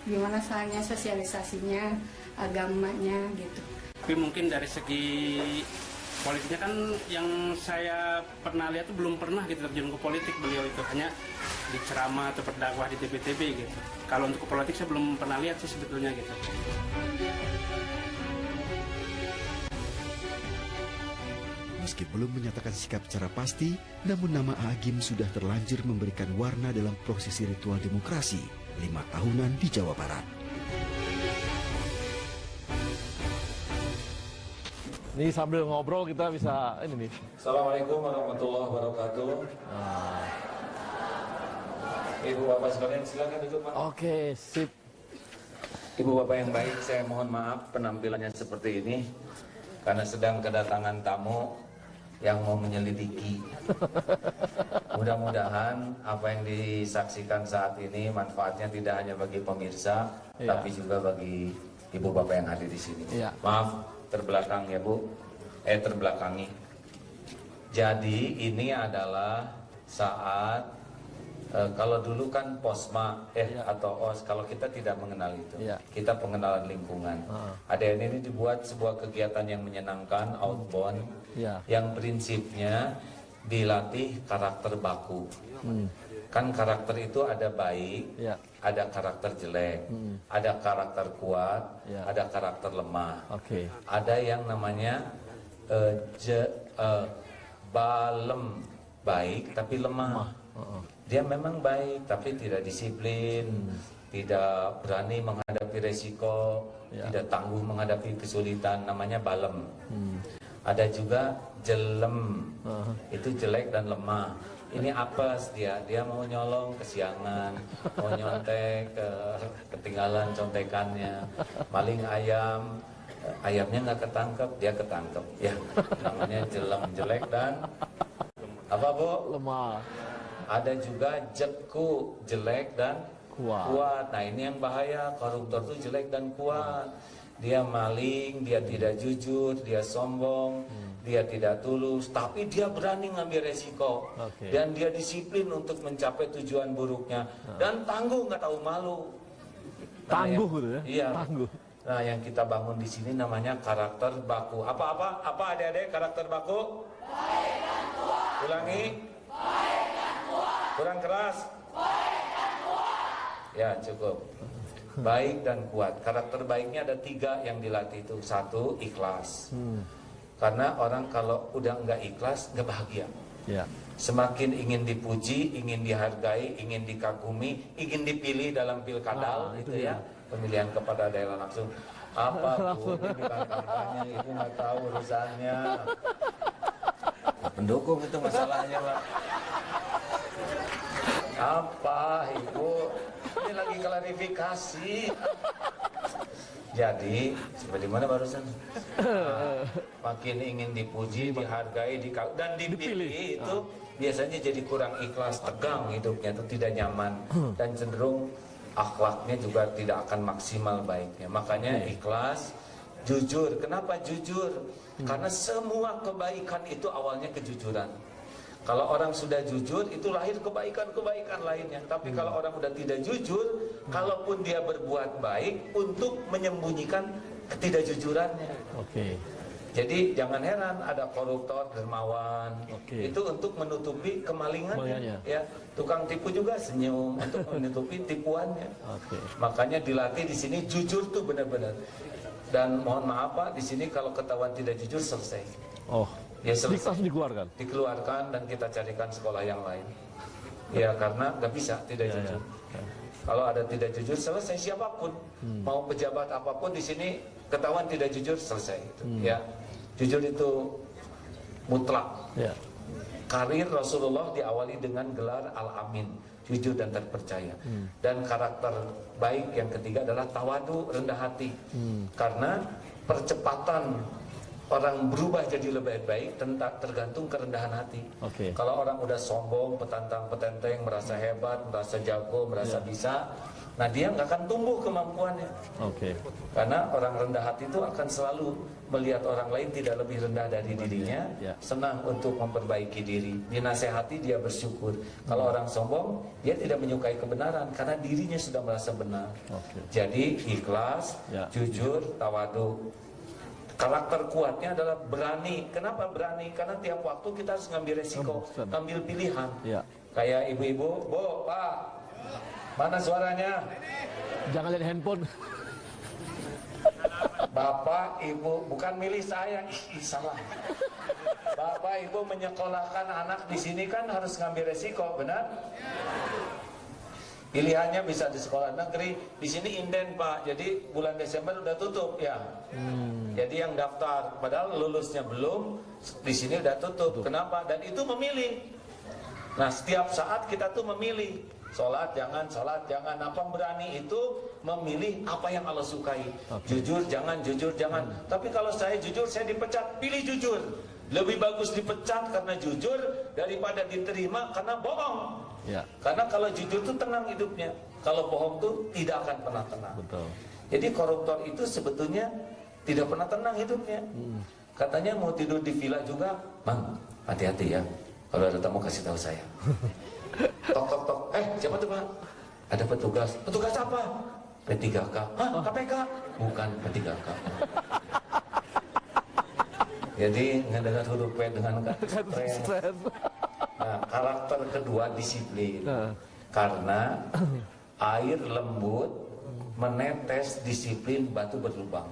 Gimana soalnya sosialisasinya, agamanya gitu. Tapi mungkin dari segi politiknya kan yang saya pernah lihat tuh belum pernah gitu terjun ke politik beliau itu, hanya di ceramah atau berdakwah di TV gitu. Kalau untuk ke politik saya belum pernah lihat sih sebetulnya gitu. Meski belum menyatakan sikap secara pasti, namun nama Aa Gim sudah terlanjur memberikan warna dalam prosesi ritual demokrasi 5 tahunan di Jawa Barat. Ini sambil ngobrol kita bisa ini nih. Assalamualaikum warahmatullahi wabarakatuh. Ibu bapak sekalian silakan duduk, Pak. Oke, sip. Ibu bapak yang baik, saya mohon maaf penampilannya seperti ini karena sedang kedatangan tamu yang mau menyelidiki. Mudah-mudahan apa yang disaksikan saat ini manfaatnya tidak hanya bagi pemirsa, tapi juga bagi ibu bapak yang hadir di sini. Maaf terbelakang ya Bu, terbelakangi. Jadi ini adalah saat kalau dulu kan posma atau os, kalau kita tidak mengenal itu, kita pengenalan lingkungan. Ada ini dibuat sebuah kegiatan yang menyenangkan, outbound, yang prinsipnya dilatih karakter baku. Kan karakter itu ada baik, ada karakter jelek, ada karakter kuat, ada karakter lemah. Ada yang namanya balem, baik tapi lemah. Dia memang baik tapi tidak disiplin, tidak berani menghadapi resiko, tidak tangguh menghadapi kesulitan, namanya balem. Ada juga jelem, itu jelek dan lemah. Ini apes dia mau nyolong kesiangan, mau nyontek, ketinggalan contekannya, maling ayam, ayamnya nggak ketangkep, dia ketangkep, ya namanya jelem, jelek dan apa Bu? Lemah. Ada juga jeku, jelek dan kuat. Nah ini yang bahaya, koruptor itu jelek dan kuat. Dia maling, dia tidak jujur, dia sombong, dia tidak tulus, tapi dia berani ngambil resiko. Dan dia disiplin untuk mencapai tujuan buruknya. Dan tangguh, nggak tahu malu. Tangguh gitu ya? Iya. Tangguh. Nah yang kita bangun di sini namanya karakter baku. Apa adik-adik karakter baku? Baik dan kuat. Ulangi. Baik dan kuat. Kurang keras. Baik dan kuat. Ya cukup. Baik dan kuat. Karakter baiknya ada 3 yang dilatih itu. 1, ikhlas. Karena orang kalau udah nggak ikhlas, nggak bahagia. Semakin ingin dipuji, ingin dihargai, ingin dikagumi, ingin dipilih dalam pilkada, itu ya. Pemilihan kepala daerah langsung. Apapun ini kampanye, itu nggak tahu urusannya. Pendukung itu masalahnya, Pak. Apa Ibu? Ini lagi klarifikasi. Jadi, seperti mana barusan? Makin ingin dipuji, dihargai, dan dipilih itu biasanya jadi kurang ikhlas, tegang hidupnya, itu tidak nyaman dan cenderung akhlaknya juga tidak akan maksimal baiknya. Makanya ikhlas, jujur. Kenapa jujur? Karena semua kebaikan itu awalnya kejujuran. Kalau orang sudah jujur, itu lahir kebaikan-kebaikan lainnya. Tapi kalau orang sudah tidak jujur, kalaupun dia berbuat baik untuk menyembunyikan ketidakjujurannya. Oke. Jadi jangan heran ada koruptor, dermawan, itu untuk menutupi kemalingannya. Ya, tukang tipu juga senyum untuk menutupi tipuannya. Makanya dilatih di sini jujur tuh benar-benar. Dan mohon maaf Pak, di sini kalau ketahuan tidak jujur selesai. Oh, ya selesai. langsung dikeluarkan. Dikeluarkan dan kita carikan sekolah yang lain. Ya karena nggak bisa tidak jujur. Kalau ada tidak jujur selesai siapapun, mau pejabat apapun di sini ketahuan tidak jujur selesai. Ya. Jujur itu mutlak. Karir Rasulullah diawali dengan gelar Al-Amin, jujur dan terpercaya. Dan karakter baik yang ketiga adalah tawadu, rendah hati. Karena percepatan orang berubah jadi lebih baik tergantung kerendahan hati. Kalau orang udah sombong, petantang-petenteng, merasa hebat, merasa jago, merasa bisa, nah dia nggak akan tumbuh kemampuannya. Karena orang rendah hati itu akan selalu melihat orang lain tidak lebih rendah dari dirinya, senang untuk memperbaiki diri, dinasehati dia bersyukur. Kalau orang sombong, dia tidak menyukai kebenaran karena dirinya sudah merasa benar. Jadi ikhlas, jujur, tawadu. Karakter kuatnya adalah berani. Kenapa berani? Karena tiap waktu kita harus ngambil resiko, ngambil pilihan. Kayak ibu-ibu, Bu, Pak, mana suaranya? Jangan lihat handphone. Bapak, Ibu, bukan milih saya, salah. Bapak, Ibu menyekolahkan anak di sini kan harus ngambil resiko, benar? Pilihannya bisa di sekolah negeri, di sini inden Pak, jadi bulan Desember udah tutup ya. Jadi yang daftar, padahal lulusnya belum, di sini udah tutup. Kenapa? Dan itu memilih. Nah setiap saat kita tuh memilih. Sholat jangan, apa berani itu memilih apa yang Allah sukai. Jujur jangan. Tapi kalau saya jujur, saya dipecat, pilih jujur. Lebih bagus dipecat karena jujur daripada diterima karena bohong. Karena kalau jujur tuh tenang hidupnya. Kalau bohong tuh tidak akan pernah tenang. Jadi koruptor itu sebetulnya tidak pernah tenang hidupnya. Katanya mau tidur di villa juga, Bang, hati-hati ya. Kalau ada tamu kasih tahu saya. Tok. Siapa tuh Pak? Ada petugas. Petugas apa? P3K. Hah? KPK? Bukan P3K. Jadi ngedengar huruf P dengan stres. Nah, karakter kedua disiplin. Karena air lembut menetes, disiplin batu berlubang.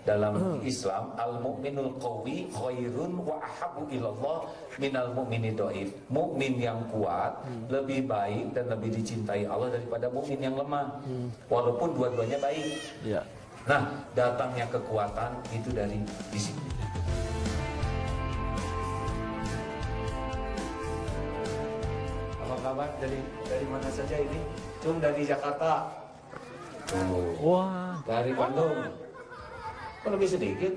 Dalam Islam, al-mu'minul qawi khairun wa ahabu ilallah minal mu'mini dhaif. Mukmin yang kuat lebih baik dan lebih dicintai Allah daripada mukmin yang lemah. Walaupun dua-duanya baik. Nah, datangnya kekuatan itu dari disiplin. Apa kabar dari mana saja ini? Cung dari Jakarta. Wah. Dari Bandung. Kok lebih sedikit?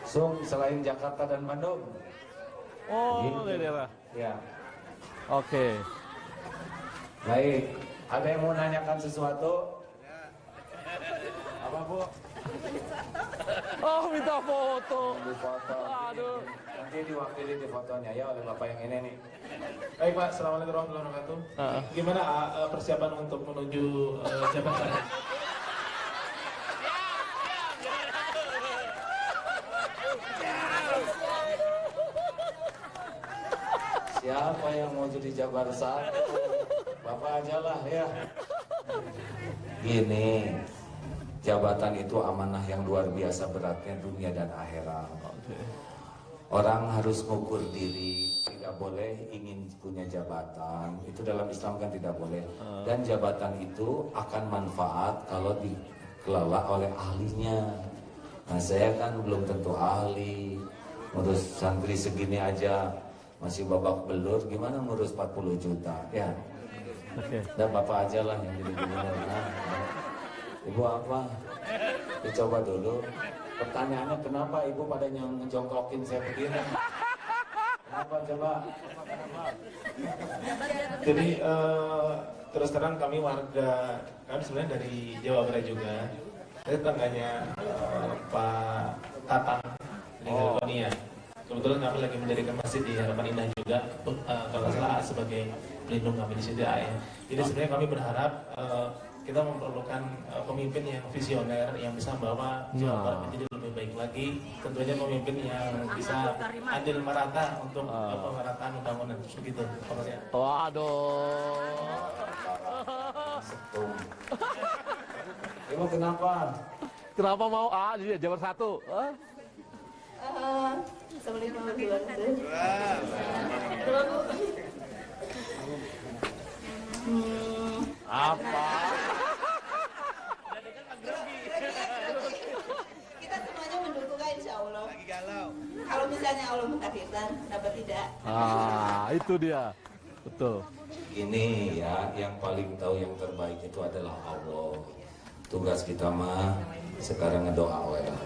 Sung selain Jakarta dan Bandung. Oh, gitu. daerah. Ya. Oke. Baik. Ada yang mau nanyakan sesuatu? Apa Bu? Oh, minta foto. Foto. Aduh. Nanti diwakili di fotonya ya oleh Bapak yang ini nih. Baik Pak, Assalamualaikum warahmatullahi wabarakatuh. Gimana persiapan untuk menuju jabatan? Siapa yang mau jadi Jabar 1? Bapak aja lah ya. Gini, jabatan itu amanah yang luar biasa beratnya dunia dan akhirat. Orang harus mengukur diri, tidak boleh ingin punya jabatan. Itu dalam Islam kan tidak boleh. Dan jabatan itu akan manfaat kalau dikelola oleh ahlinya. Nah saya kan belum tentu ahli. Ngurus santri segini aja masih babak belur, gimana ngurus 40 juta ya. Dan Bapak aja lah yang jadi gubernur. Ibu apa? Dicoba dulu. Pertanyaannya kenapa Ibu pada ngejongkrokin saya begini? Kenapa coba? Jadi terus terang kami warga, kami sebenarnya dari Jawa Barat juga. Saya tetangganya Pak Tatang di California. Kebetulan kami lagi mendirikan masjid di Harapan Indah juga, kalau nggak salah sebagai pelindung kami di situ ya. Jadi sebenarnya kami berharap kita memerlukan pemimpin yang visioner, yang bisa membawa Jawa Barat menjadi lebih baik lagi. Tentunya pemimpin yang bisa adil merata untuk pemerataan pembangunan. Begitu. Waduh. Emang kenapa? Kenapa mau dia Jabar 1? Assalamualaikum warahmatullahi wabarakatuh. Apa? Kita semuanya mendukung insya Allah. Kalau misalnya Allah mentakdirkan, dapat tidak. Itu dia. Betul. Ini ya, yang paling tahu yang terbaik itu adalah Allah. Tugas kita mah sekarang ngedoa ya.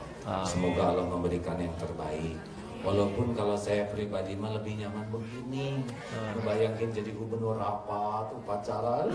Semoga Allah memberikan yang terbaik. Walaupun kalau saya pribadi mah lebih nyaman begini. Ngebayangin jadi gubernur rapat, upacara.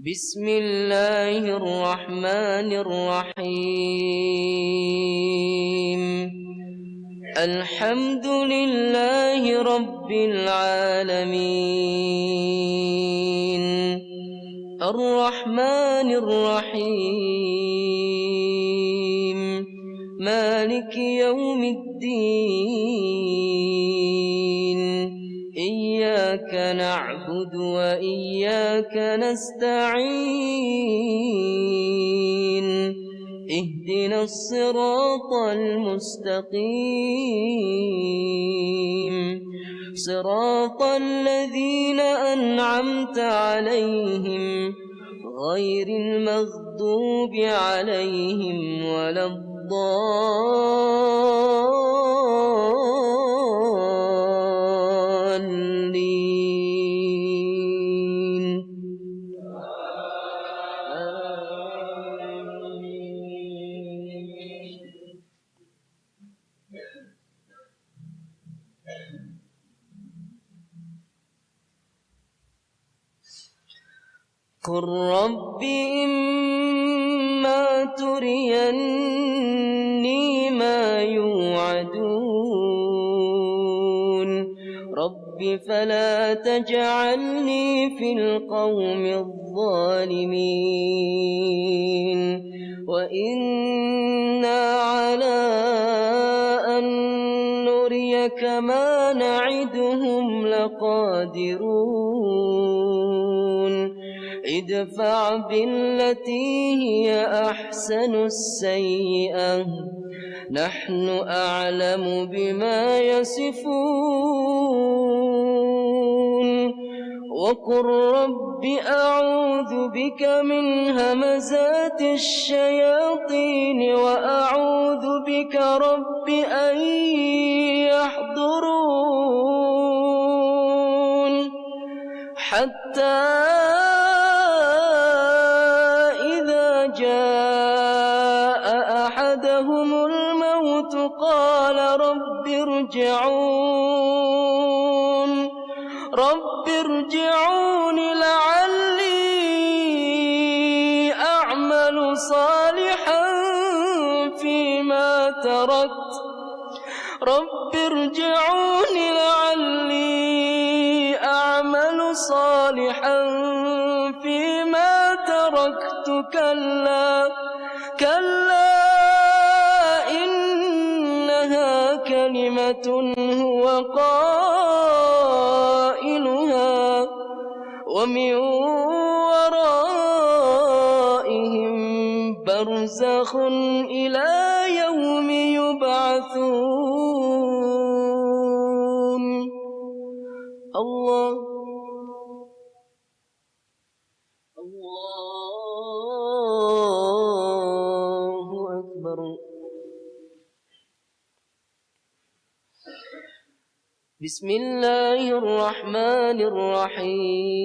بسم الله الرحمن الرحيم الحمد لله رب العالمين الرحمن الرحيم مالك يوم الدين إياك نعبد وإياك نستعين اهدنا الصراط المستقيم صراط الذين أنعمت عليهم غير المغضوب عليهم ولا قل رب إما تريني ما يوعدون رب فلا تجعلني في القوم الظالمين وإنا على أن نريك ما نعدهم لقادرون ادفع بالتي هي أحسن السيئة نحن أعلم بما يصفون وقل رب أعوذ بك من همزات الشياطين وأعوذ بك رب أن يحضرون حتى إذا جاء أحدهم الموت قال رب ارجعون لعلي أعمل صالحا فيما تركت رب ارجعون لعلي أعمل صالحا فيما تركت كلا إنها كلمة هو قائلها ومن ورائهم برزخ إلى يوم يبعثون الله أكبر بسم الله الرحمن الرحيم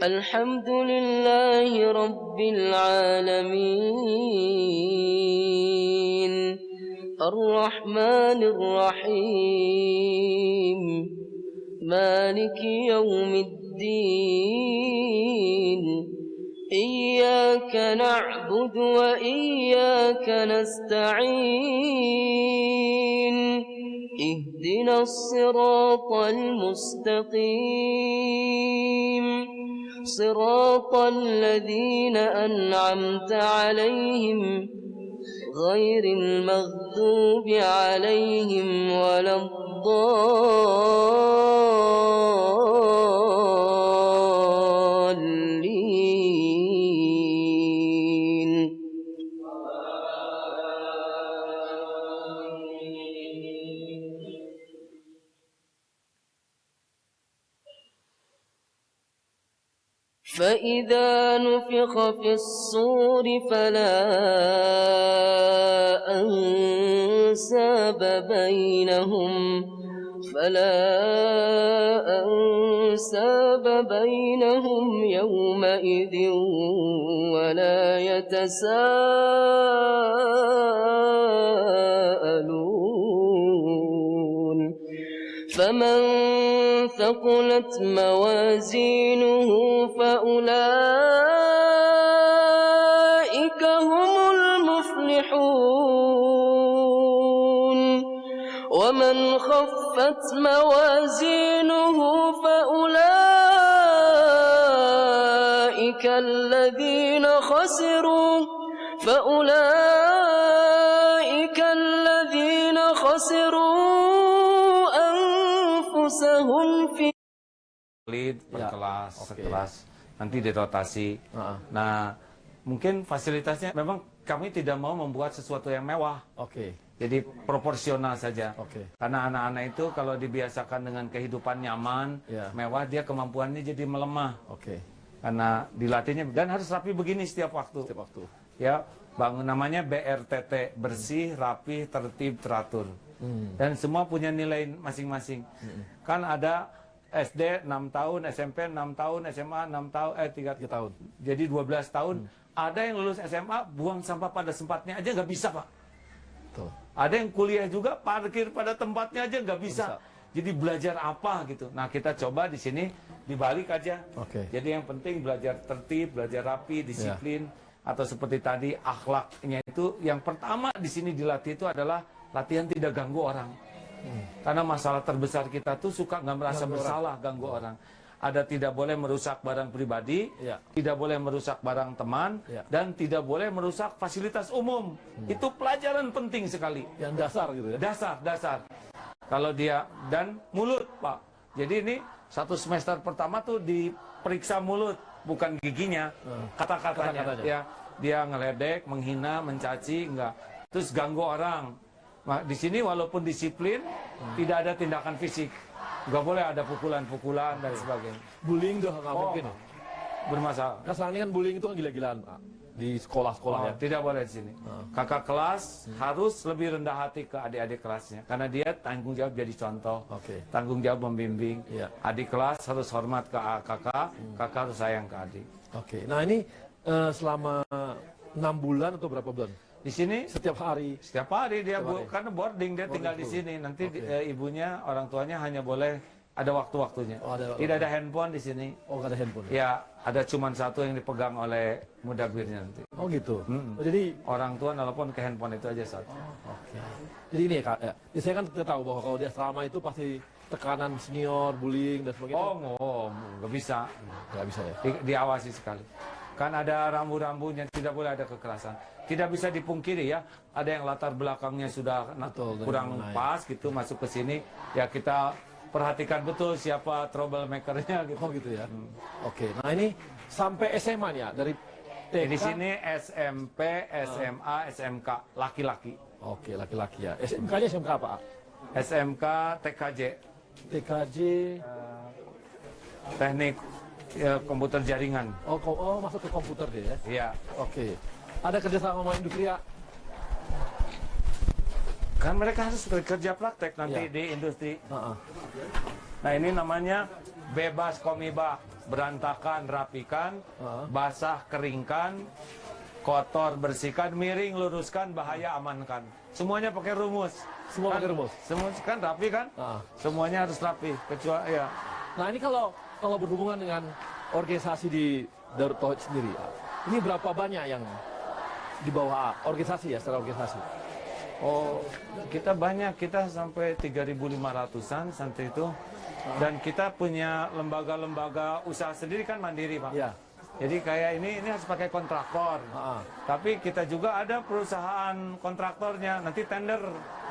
الحمد لله رب العالمين الرحمن الرحيم مالك يوم الدين إياك نعبد وإياك نستعين اهدنا الصراط المستقيم صراط الذين أنعمت عليهم غير المغضوب عليهم ولا الضالين. فإذا نفخ في الصور فلا أنساب بينهم يومئذ ولا يتساءلون فمن ثقلت موازينه فأولئك هم المفلحون ومن خفت موازينه فأولئك الذين خسروا أنفسهم في per kelas, sekelas, nanti dirotasi. Nah, mungkin fasilitasnya memang kami tidak mau membuat sesuatu yang mewah. Jadi proporsional saja. Karena anak-anak itu kalau dibiasakan dengan kehidupan nyaman, mewah, dia kemampuannya jadi melemah. Karena dilatihnya dan harus rapi begini setiap waktu. Ya, bangun namanya BRTT, bersih, rapi, tertib, teratur. Dan semua punya nilai masing-masing. Kan ada SD 6 tahun, SMP 6 tahun, SMA 6 tahun, 3 tahun. Jadi 12 tahun. Ada yang lulus SMA, buang sampah pada tempatnya aja nggak bisa, Pak. Ada yang kuliah juga, parkir pada tempatnya aja nggak bisa. Jadi belajar apa gitu. Nah, kita coba di sini dibalik aja. Jadi yang penting belajar tertib, belajar rapi, disiplin. Atau seperti tadi, akhlaknya itu yang pertama di sini dilatih itu adalah latihan tidak ganggu orang. Karena masalah terbesar kita tuh suka nggak merasa bersalah ganggu orang. Ada tidak boleh merusak barang pribadi, tidak boleh merusak barang teman, dan tidak boleh merusak fasilitas umum. Itu pelajaran penting sekali. Yang dasar gitu ya? Dasar. Kalau dia, dan mulut, Pak. Jadi ini satu semester pertama tuh diperiksa mulut, bukan giginya, kata-katanya. Ya, dia ngeledek, menghina, mencaci, enggak. Terus ganggu orang. Nah, di sini walaupun disiplin, tidak ada tindakan fisik. Nggak boleh ada pukulan-pukulan dan sebagainya. Bullying tuh nggak mungkin. Bermasalah. Nah, sekarang ini kan bullying itu kan gila-gilaan, Pak. Di sekolah-sekolah ya. Tidak boleh di sini. Kakak kelas harus lebih rendah hati ke adik-adik kelasnya. Karena dia tanggung jawab jadi contoh. Tanggung jawab membimbing. Adik kelas harus hormat ke kakak, kakak harus sayang ke adik. Nah ini selama 6 bulan atau berapa bulan? Di sini setiap hari. Setiap hari dia karena boarding dia tinggal di sini. Nanti ibunya, orang tuanya hanya boleh ada waktu-waktunya. Tidak ada handphone di sini. Nggak ada handphone. Ya, ada cuma satu yang dipegang oleh mudabirnya nanti. Gitu. Jadi orang tua nelpon ke handphone itu aja satu. Jadi ini ya Kak, ya. Saya kan tahu bahwa kalau di asrama itu pasti tekanan senior, bullying dan sebagainya. Nggak bisa. Nggak bisa ya. Diawasi sekali. Kan ada rambu-rambunya, tidak boleh ada kekerasan. Tidak bisa dipungkiri ya, ada yang latar belakangnya sudah kurang pas gitu masuk ke sini, ya kita perhatikan betul siapa troublemaker-nya gitu. Gitu ya. Nah ini sampai SMA ya, dari TK. Di sini SMP, SMA, SMK, laki-laki. Laki-laki ya. SMK-nya SMK apa? SMK TKJ. TKJ Teknik komputer jaringan. Masuk ke komputer dia ya? Iya. Ada kerjasama sama industri ya? Kan mereka harus bekerja praktek nanti di industri. Nah ini namanya bebas komiba. berantakan rapikan, basah keringkan, kotor bersihkan, miring luruskan, bahaya amankan. Semuanya pakai rumus. Semua pakai rumus. Semua kan rapi kan? Semuanya harus rapi, kecuali ya. Nah ini kalau berhubungan dengan organisasi di Darut Tauhid sendiri, ini berapa banyak yang di bawah organisasi ya, secara organisasi? Oh, kita banyak, kita sampai 3.500-an sampai itu. Dan kita punya lembaga-lembaga usaha sendiri kan mandiri, Pak. Ya. Jadi kayak ini harus pakai kontraktor. Tapi kita juga ada perusahaan kontraktornya, nanti tender.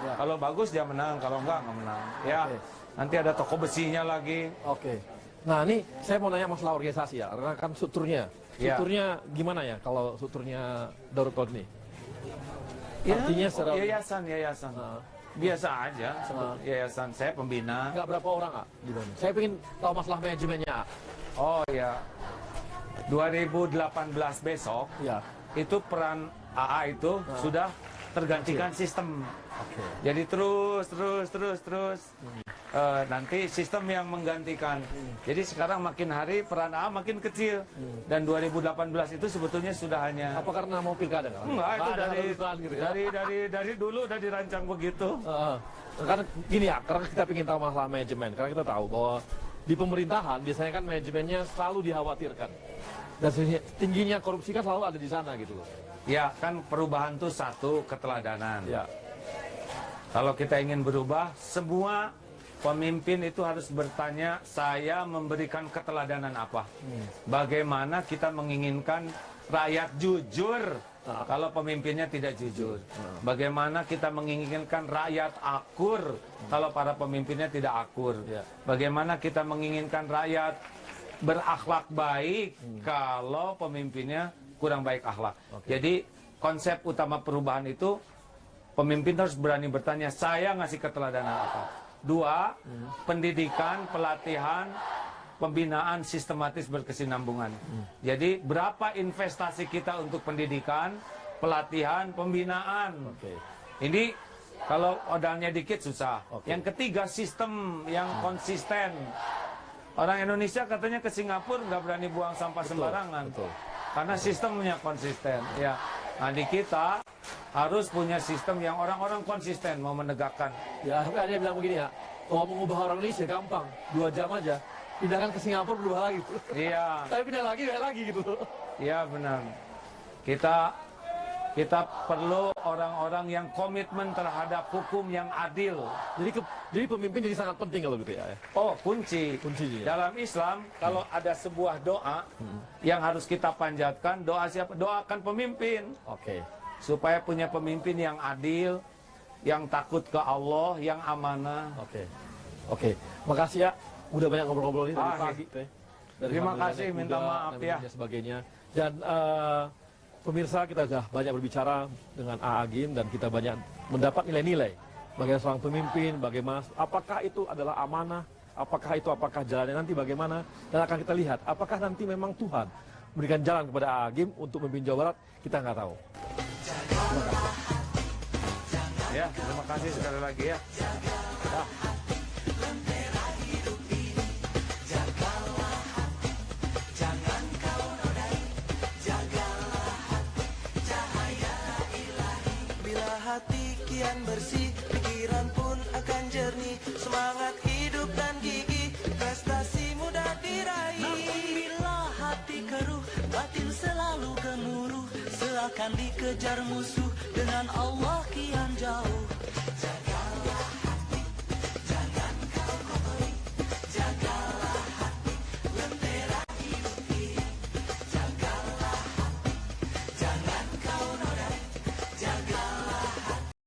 Ya. Kalau bagus dia menang, kalau enggak menang. Ya. Nanti ada toko besinya lagi. Oke. Nah ini saya mau nanya masalah organisasi ya, karena kan strukturnya. Strukturnya gimana ya kalau strukturnya Darut Tauhid ini? Ya, artinya secara yayasan. Biasa aja, seperti yayasan. Saya pembina. Nggak berapa orang, Kak? Gimana? Saya ingin tahu masalah manajemennya. Oh ya, 2018 besok, itu peran AA itu sudah tergantikan sistem. Jadi terus. Nanti sistem yang menggantikan. Jadi sekarang makin hari peran AA makin kecil. Dan 2018 itu sebetulnya sudah hanya. Apa karena mau pilkada? Enggak, itu dari dulu udah dirancang begitu. Karena gini ya, karena kita ingin tahu masalah manajemen. Karena kita tahu bahwa di pemerintahan biasanya kan manajemennya selalu dikhawatirkan. Dan tingginya korupsi kan selalu ada di sana gitu loh. Ya kan perubahan tuh satu keteladanan. Ya. Kalau kita ingin berubah, semua pemimpin itu harus bertanya, saya memberikan keteladanan apa? Bagaimana kita menginginkan rakyat jujur kalau pemimpinnya tidak jujur? Bagaimana kita menginginkan rakyat akur kalau para pemimpinnya tidak akur? Bagaimana kita menginginkan rakyat berakhlak baik kalau pemimpinnya kurang baik akhlak? Jadi konsep utama perubahan itu, pemimpin harus berani bertanya, saya ngasih keteladanan apa? 2, pendidikan, pelatihan, pembinaan sistematis berkesinambungan. Jadi berapa investasi kita untuk pendidikan, pelatihan, pembinaan. Ini kalau modalnya dikit susah. Yang ketiga, sistem yang konsisten. Orang Indonesia katanya ke Singapura nggak berani buang sampah sembarangan. Karena sistemnya konsisten. Ya. Nah di kita harus punya sistem yang orang-orang konsisten mau menegakkan. Ya, ada yang bilang begini ya, kalau mengubah orang Indonesia gampang, 2 jam aja. Pindahkan ke Singapura berubah lagi. Iya. Tapi pindah lagi gitu. Iya benar. Kita perlu orang-orang yang komitmen terhadap hukum yang adil. Jadi pemimpin jadi sangat penting kalau gitu ya. Oh, kunci. Dalam Islam, kalau ada sebuah doa yang harus kita panjatkan, doa siapa? Doakan pemimpin. Supaya punya pemimpin yang adil, yang takut ke Allah, yang amanah. Oke. Makasih ya. Udah banyak ngobrol-ngobrol ini dari pagi. Terima kasih, minta maaf ya. Sebagainya. Dan pemirsa, kita sudah banyak berbicara dengan Agim dan kita banyak mendapat nilai-nilai bagaimana seorang pemimpin, bagaimana apakah itu adalah amanah, apakah jalannya nanti bagaimana, dan akan kita lihat apakah nanti memang Tuhan memberikan jalan kepada Agim untuk memimpin Jawa Barat, kita nggak tahu. Ya, terima kasih sekali lagi ya. Hati kian bersih, pikiran pun akan jernih, semangat hidup dan gigih, prestasi mudah diraih. Namun bila hati keruh, batin selalu gemuruh, seakan dikejar musuh, dengan Allah kian jauh. Jaga